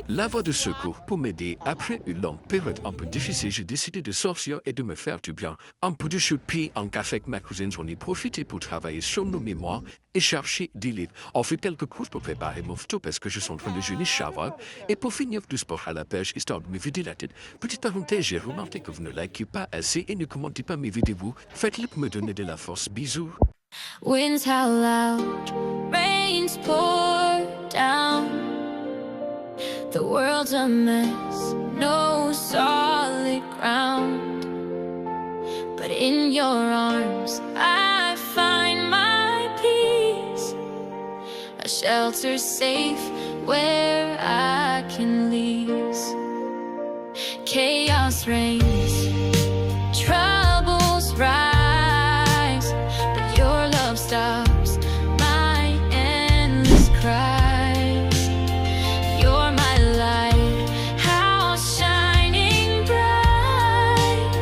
La voie de secours pour m'aider après une longue période un peu difficile, j'ai décidé de sortir et de me faire du bien. Un peu de choupi en café avec ma cousine, j'en ai profité pour travailler sur nos mémoires et chercher des livres. On fait quelques courses pour préparer mon photo parce que je suis en train de jeûner Shavuot et pour finir du sport à la pêche, histoire de me vider la tête. Petite parenthèse, j'ai remarqué que vous ne likez pas assez et ne commentez pas mes vidéos. Faites-le pour me donner de la force. Bisous. Winds howl loud, rains pour down. The world's a mess, no solid ground. But in your arms I find my peace, a shelter safe where I can lease. Chaos reigns, troubles rise, but your love stops my endless cries. You're my lighthouse shining bright,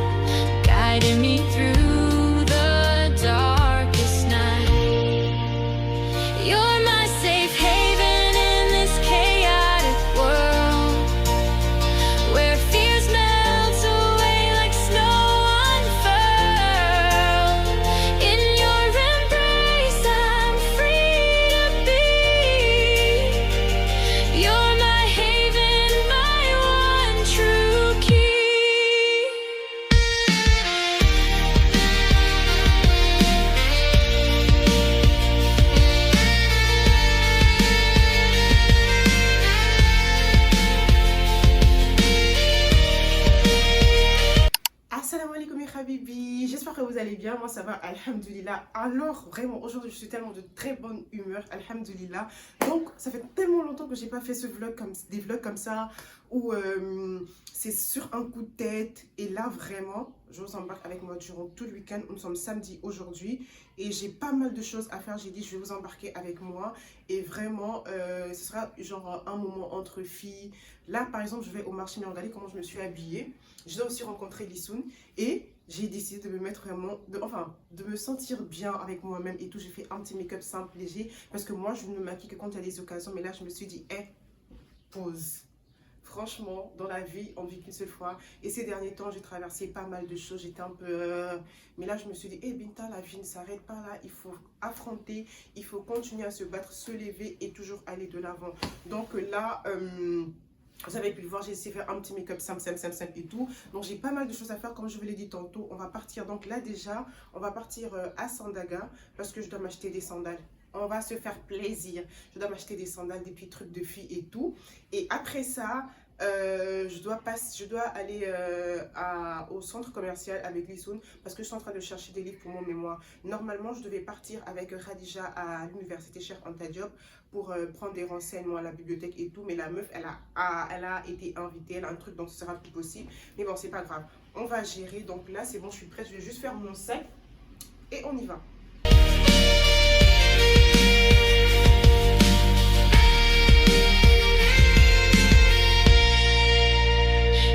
guiding me through the darkest night. You're my safe haven in this chaotic world, where fears melt away like snow unfurled. In your embrace I'm free to be. You're my haven, my one true key. Assalamu alaikum mes habibi, j'espère que vous allez bien, moi ça va, alhamdoulilah. Alors vraiment aujourd'hui je suis tellement de très bonne humeur, alhamdoulilah. Donc ça fait tellement longtemps que j'ai pas fait des vlogs comme ça où c'est sur un coup de tête. Et là vraiment je vous embarque avec moi durant tout le week-end. Nous sommes samedi aujourd'hui et j'ai pas mal de choses à faire. J'ai dit je vais vous embarquer avec moi et vraiment ce sera genre un moment entre filles. Là par exemple je vais au marché, mais regardez comment je me suis habillée. Je dois aussi rencontrer Lissoun et j'ai décidé de me mettre vraiment, de me sentir bien avec moi-même et tout. J'ai fait un petit make-up simple, léger, parce que moi je ne me maquille que quand il y a des occasions. Mais là je me suis dit, pause. Franchement, dans la vie, on vit qu'une seule fois. Et ces derniers temps, j'ai traversé pas mal de choses. J'étais un peu... Mais là, je me suis dit, Binta, la vie ne s'arrête pas là. Il faut affronter, il faut continuer à se battre, se lever et toujours aller de l'avant. Donc là... vous avez pu le voir, j'ai essayé de faire un petit make-up simple et tout. Donc j'ai pas mal de choses à faire, comme je vous l'ai dit tantôt. On va partir, donc là déjà, on va partir à Sandaga parce que je dois m'acheter des sandales. On va se faire plaisir. Je dois m'acheter des sandales, des petits trucs de filles et tout. Et après ça, je dois aller au centre commercial avec Lissoun parce que je suis en train de chercher des livres pour mon mémoire. Normalement, je devais partir avec Khadija à l'université Cheikh Anta Diop pour prendre des renseignements à la bibliothèque et tout. Mais la meuf, elle a été invitée, elle a un truc, donc ce sera plus possible. Mais bon, c'est pas grave. On va gérer. Donc là, c'est bon, je suis prête. Je vais juste faire mon sac et on y va.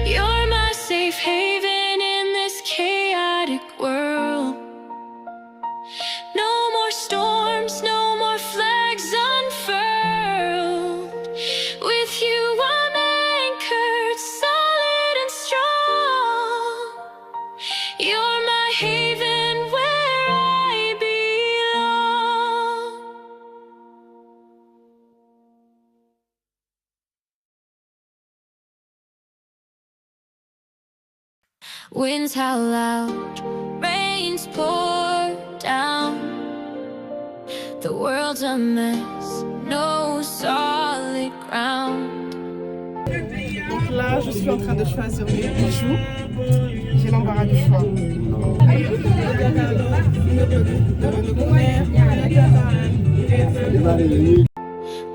You're my safe haven in this chaotic world. No more storms, no more flags unfurled. With you I'm anchored, solid and strong. You're my haven where I belong. Winds howl loud, rains pour down. The world's a mess, no solid ground. Donc là, je suis en train de choisir mes bijoux. J'ai l'embarras du choix.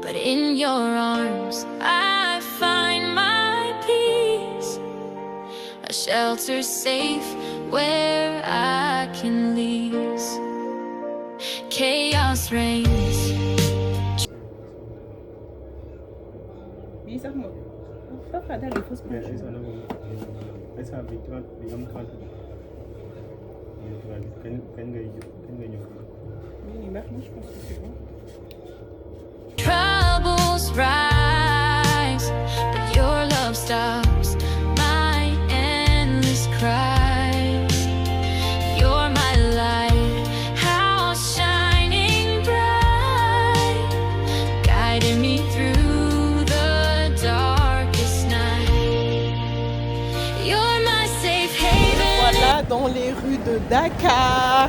But in your arms I find my peace, a shelter safe where I can lease. Chaos reigns. Troubles rise, but rues de Dakar.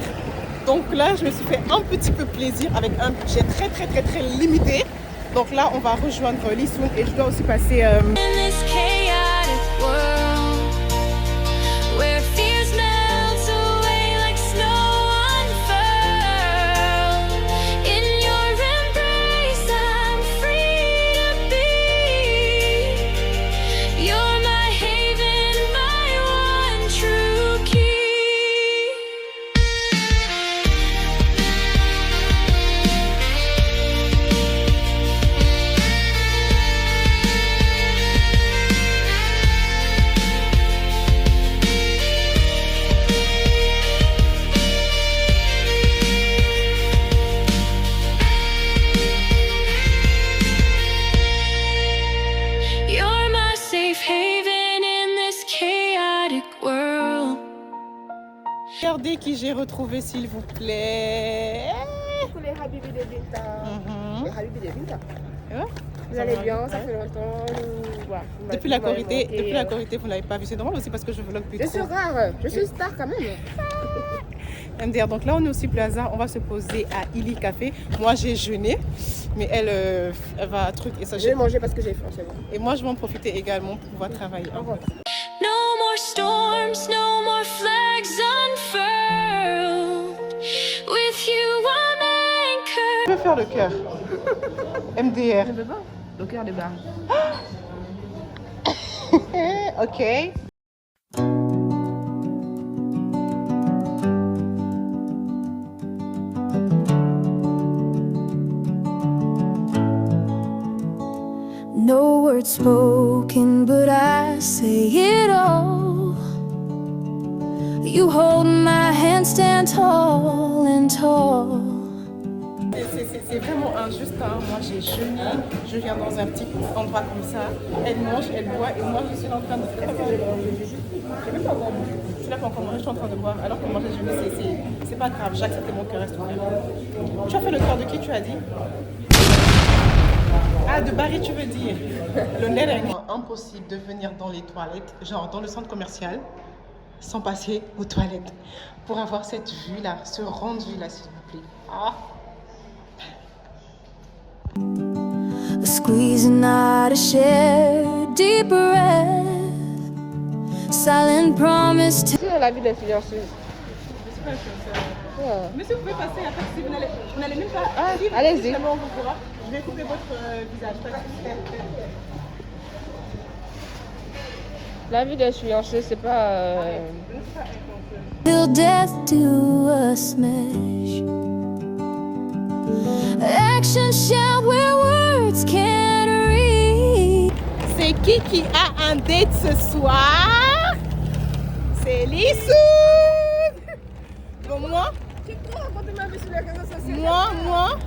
Donc là, je me suis fait un petit peu plaisir avec un budget très limité. Donc là, on va rejoindre Lissoun et je dois aussi passer... In this chaotic world where fears melt away like snow unfurled, in your embrace I'm free to be. You're my haven, my one true key. You're my safe haven in this chaotic world. Regardez qui j'ai retrouvé, s'il vous plaît. Les Habibi de Binta. Les Habibi de Binta. Ouais. Vous allez bien, ça fait longtemps. Depuis la Corité, vous n'avez pas vu. C'est normal aussi parce que je vlog plus Je trop. suis rare, je suis star quand même. MDR, donc là on est aussi Plaza, on va se poser à Illy Café. Moi j'ai jeûné, mais elle va truc et ça. Je vais manger parce que j'ai faim, c'est bon. Et moi je vais en profiter également pour pouvoir travailler. Au revoir. No more storms, no more flags unfurled. With you I'm anchored. Je vais faire le cœur. MDR. peux pas. Le cœur de bar. Ok. No words spoken, but I say it all. You hold my hand, stand tall and tall. C'est vraiment injuste, hein. Moi j'ai jeûné, je viens dans un petit endroit comme ça, elle mange, elle boit et moi je suis en train de faire. J'ai même pas encore mangé. Je suis là pas encore mangé, je suis en train de boire. Alors que moi j'ai jeûné, c'est pas grave, j'accepte mon cœur reste ouvert. Tu as fait le cœur de qui tu as dit? Ah, de Barry tu veux dire? Le Nereng. Impossible de venir dans les toilettes, genre dans le centre commercial, sans passer aux toilettes pour avoir cette vue là, ce rendu là s'il vous plaît. Ah. Squeezing out to share deep breath. Silent promise to. C'est la vie d'influenceuse. Monsieur, vous pouvez passer, après, si vous n'allez même pas. Ah, si vous- allez-y. si jamais on vous pourra, je vais couper votre visage. Pas de souci. La vie d'influenceuse, c'est pas. Till death do us smash. Action shout where words can't reach. C'est qui a un date ce soir? C'est Lissoun. Bon, moi, Tu peux raconter ma vie sur les réseaux sociaux? moi,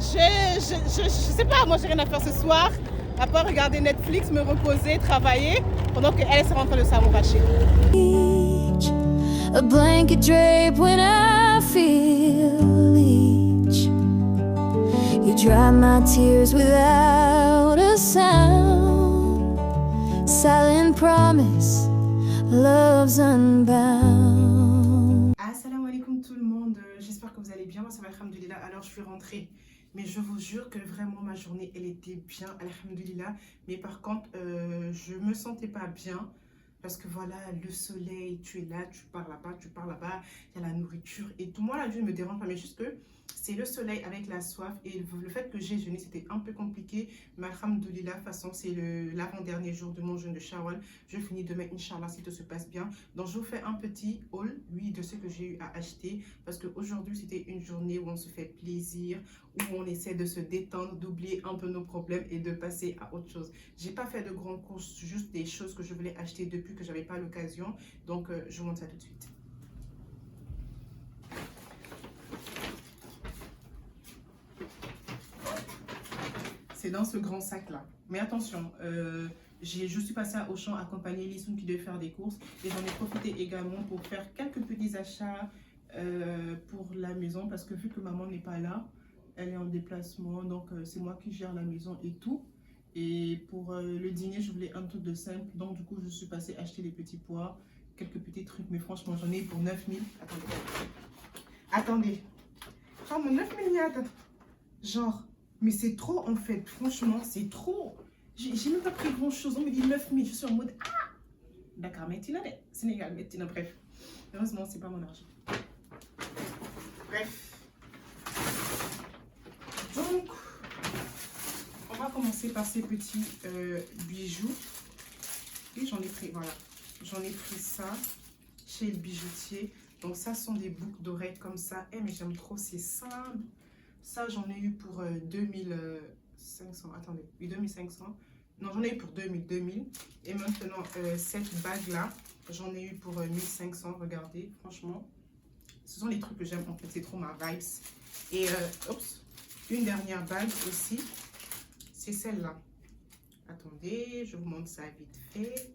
je sais pas, moi j'ai rien à faire ce soir, à part regarder Netflix, me reposer, travailler, pendant qu'elle s'est rentrée de s'amouracher. A blanket drape when I feel each. You dry my tears without a sound. Silent promise, love's unbound. Assalamu alaikum tout le monde, j'espère que vous allez bien, moi ça va alhamdoulilah. Alors je suis rentrée, mais je vous jure que vraiment ma journée elle était bien alhamdoulilah. Mais par contre je me sentais pas bien parce que voilà le soleil, tu es là, tu pars là-bas, il y a la nourriture et tout. Moi la vue ne me dérange pas, mais juste que c'est le soleil avec la soif et le fait que j'ai jeûné c'était un peu compliqué. Mais alhamdoulilah, de toute façon c'est l'avant-dernier jour de mon jeûne de Shawwal. Je finis demain Inch'Allah si tout se passe bien. Donc je vous fais un petit haul, oui, de ce que j'ai eu à acheter parce qu'aujourd'hui c'était une journée où on se fait plaisir, où on essaie de se détendre, d'oublier un peu nos problèmes et de passer à autre chose. J'ai pas fait de grandes courses, juste des choses que je voulais acheter depuis que j'avais pas l'occasion. Donc je vous montre ça tout de suite. C'est dans ce grand sac là. Mais attention, je suis passée à Auchan accompagner Lissoun qui devait faire des courses et j'en ai profité également pour faire quelques petits achats pour la maison parce que vu que maman n'est pas là, elle est en déplacement, donc c'est moi qui gère la maison et tout. Et pour le dîner, je voulais un truc de simple, donc du coup je suis passée acheter les petits pois quelques petits trucs, mais franchement, j'en ai eu pour 9000. Attendez. Oh, mon 9000 yad. Genre, mais c'est trop en fait. Franchement, c'est trop. J'ai même pas pris grand chose. On me dit 9000. Je suis en mode ah. D'accord, mais tu l'as Sénégal, mais tu l'as. Bref. Heureusement, c'est pas mon argent. Bref. Donc, on va commencer par ces petits bijoux. Et j'en ai pris, voilà. J'en ai pris ça chez le bijoutier. Donc, ça sont des boucles d'oreilles comme ça. Eh, mais j'aime trop, c'est simple. Ça, j'en ai eu pour 2500. Attendez, oui, 2500. Non, j'en ai eu pour 2000. Et maintenant, cette bague-là, j'en ai eu pour 1500. Regardez, franchement. Ce sont les trucs que j'aime, en fait. C'est trop ma vibes. Et, oups, une dernière bague aussi. C'est celle-là. Attendez, je vous montre ça vite fait.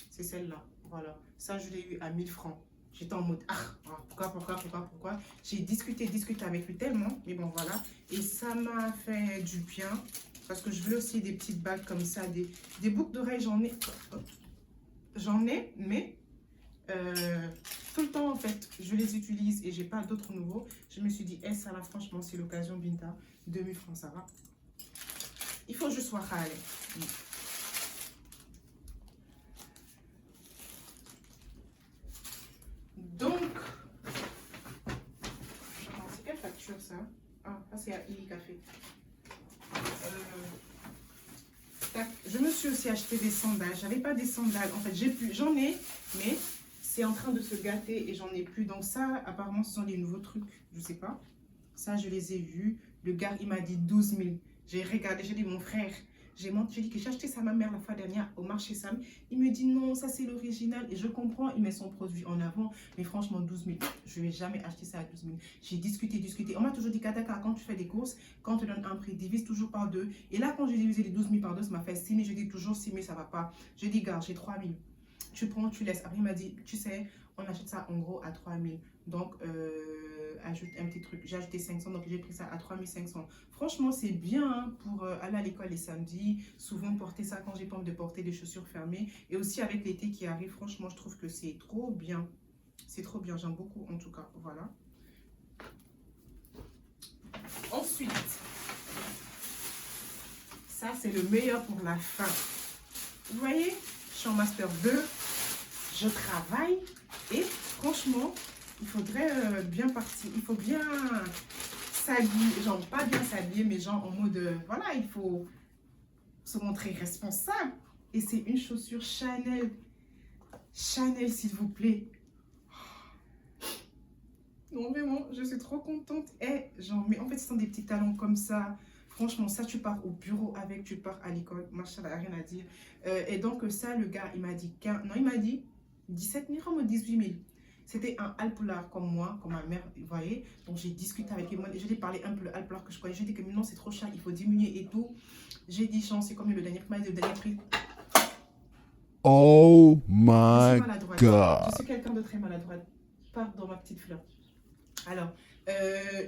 C'est celle-là. Voilà. Ça, je l'ai eu à 1000 francs. J'étais en mode, pourquoi? J'ai discuté avec lui tellement. Mais bon, voilà. Et ça m'a fait du bien. Parce que je veux aussi des petites bagues comme ça. Des boucles d'oreilles, j'en ai, mais tout le temps, en fait, je les utilise et j'ai pas d'autres nouveaux. Je me suis dit, ça là, franchement, c'est l'occasion, Binta. 2000 francs, ça va. Il faut que je sois râlée. Donc, c'est quelle facture ça? Ah, ça c'est à Ili Café. Je me suis aussi acheté des sandales. J'avais pas des sandales. En fait, j'en ai, mais c'est en train de se gâter et j'en ai plus. Donc ça, apparemment, ce sont des nouveaux trucs. Je sais pas. Ça, je les ai vus. Le gars, il m'a dit 12 000. J'ai regardé, j'ai dit, mon frère, j'ai dit que j'ai acheté ça à ma mère la fois dernière au marché Sam. Il me dit non, ça c'est l'original. Et je comprends, il met son produit en avant. Mais franchement, 12 000, je ne vais jamais acheter ça à 12 000. J'ai discuté. On m'a toujours dit qu'à Dakar, quand tu fais des courses, quand on te donne un prix, divise toujours par deux. Et là, quand j'ai divisé les 12 000 par deux, ça m'a fait 6 000. Je dis toujours 6 000, ça ne va pas. Je dis, gars, j'ai 3 000. Tu prends, tu laisses. Après, il m'a dit, tu sais, on achète ça en gros à 3 000. Donc, ajoute un petit truc. J'ai ajouté 500, donc j'ai pris ça à 3 500. Franchement, c'est bien hein, pour aller à l'école les samedis. Souvent, porter ça quand j'ai pas envie de porter des chaussures fermées. Et aussi avec l'été qui arrive, franchement, je trouve que c'est trop bien. C'est trop bien, j'aime beaucoup en tout cas. Voilà. Ensuite, ça, c'est le meilleur pour la fin. Vous voyez, je suis en Master 2. Je travaille et franchement, il faudrait bien partir. Il faut bien s'habiller, genre pas bien s'habiller, mais genre en mode, voilà, il faut se montrer responsable. Et c'est une chaussure Chanel. Chanel, s'il vous plaît. Non, vraiment, je suis trop contente. Et genre, mais en fait, ce sont des petits talons comme ça. Franchement, ça, tu pars au bureau avec, tu pars à l'école. Machallah, rien à dire. Et donc, ça, le gars, il m'a dit 15, non, il m'a dit 17 000 francs ou 18 000. C'était un alpoulard comme moi, comme ma mère, vous voyez. Donc, j'ai discuté avec lui. Je lui ai parlé un peu le alpoulard que je connais. J'ai dit que non, c'est trop cher, il faut diminuer et tout. J'ai dit, c'est comme le dernier prix. Oh my God. Je suis quelqu'un de très maladroit. Pardon, ma petite fleur. Alors,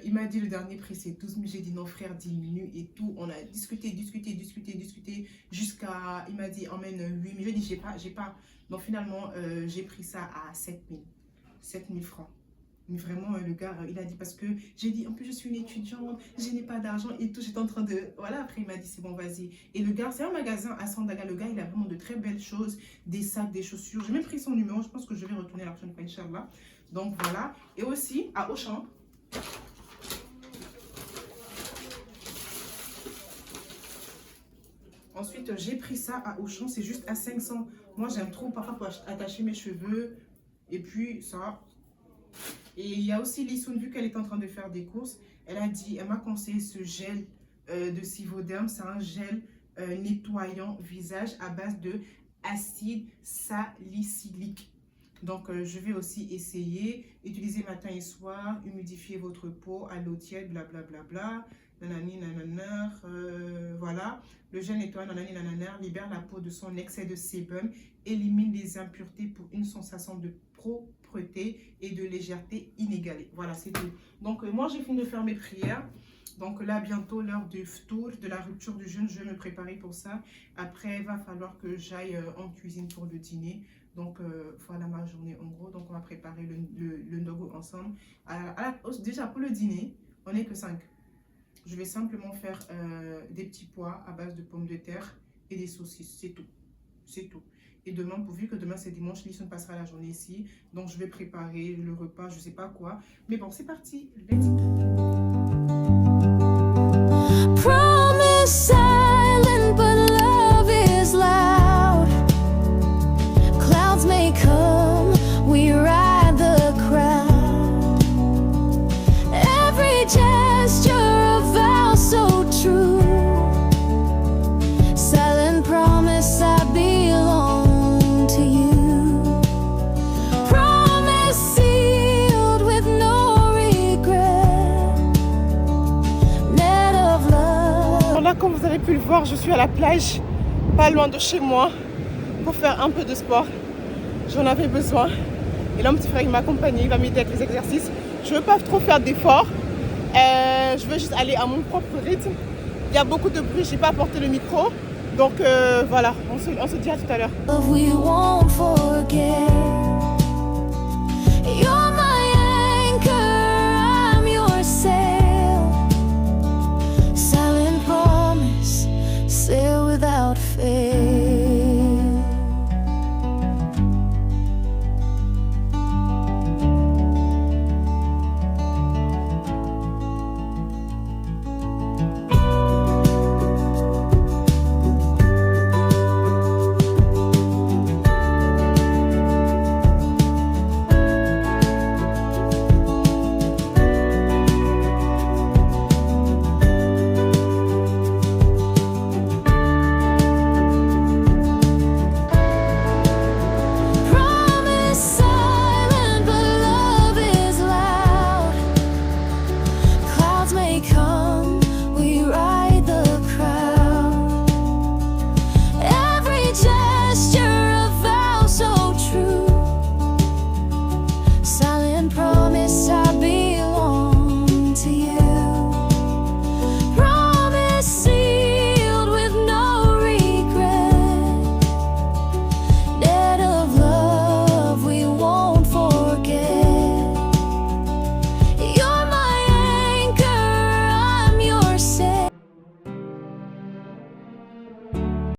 il m'a dit le dernier prix c'est 12 000. J'ai dit non frère, diminue et tout. On a discuté jusqu'à, il m'a dit emmène 8 000. J'ai dit j'ai pas. Donc finalement, j'ai pris ça à 7 000 francs. Mais vraiment, le gars, il a dit parce que j'ai dit en plus je suis une étudiante, je n'ai pas d'argent et tout. J'étais en train de. Voilà, après il m'a dit c'est bon, vas-y. Et le gars, c'est un magasin à Sandaga. Le gars, il a vraiment de très belles choses, des sacs, des chaussures. J'ai même pris son numéro. Je pense que je vais retourner la prochaine fois, Inch'Allah. Donc voilà. Et aussi à Auchan. Ensuite, j'ai pris ça à Auchan. C'est juste à 500. Moi, j'aime trop parfois pour attacher mes cheveux. Et puis ça. Et il y a aussi Lissoun, vu qu'elle est en train de faire des courses, elle m'a conseillé ce gel de Sivoderm. C'est un gel nettoyant visage à base de acide salicylique. Donc, je vais aussi essayer. Utiliser matin et soir, humidifier votre peau à l'eau tiède, blablabla. Nanani, nananar, voilà. Le gel nettoyant, nanani, nananar, libère la peau de son excès de sébum, élimine les impuretés pour une sensation de propreté et de légèreté inégalée. Voilà, c'est tout. Donc, moi, j'ai fini de faire mes prières. Donc là, bientôt, l'heure du ftour, de la rupture du jeûne, je vais me préparer pour ça. Après, il va falloir que j'aille en cuisine pour le dîner. Donc, voilà ma journée en gros. Donc, on va préparer le ndogo ensemble. Déjà, pour le dîner, on n'est que 5. Je vais simplement faire des petits pois à base de pommes de terre et des saucisses. C'est tout. C'est tout. Et demain, vu que demain c'est dimanche, Lisson passera la journée ici. Donc, je vais préparer le repas, je ne sais pas quoi. Mais bon, c'est parti. Let's go. Promise silent, but love is loud. Clouds may come, we ride the crowd. Every gesture a vow so true. Silent promise I belong to you. Promise sealed with no regret. Net of love. Là, comme vous avez pu le voir, je suis à la plage, pas loin de chez moi, pour faire un peu de sport. J'en avais besoin. Et là, mon petit frère, il m'a accompagné, il va m'aider avec les exercices. Je ne veux pas trop faire d'efforts. Je veux juste aller à mon propre rythme. Il y a beaucoup de bruit, je n'ai pas apporté le micro. Donc voilà, on se dit à tout à l'heure. We won't forget. Your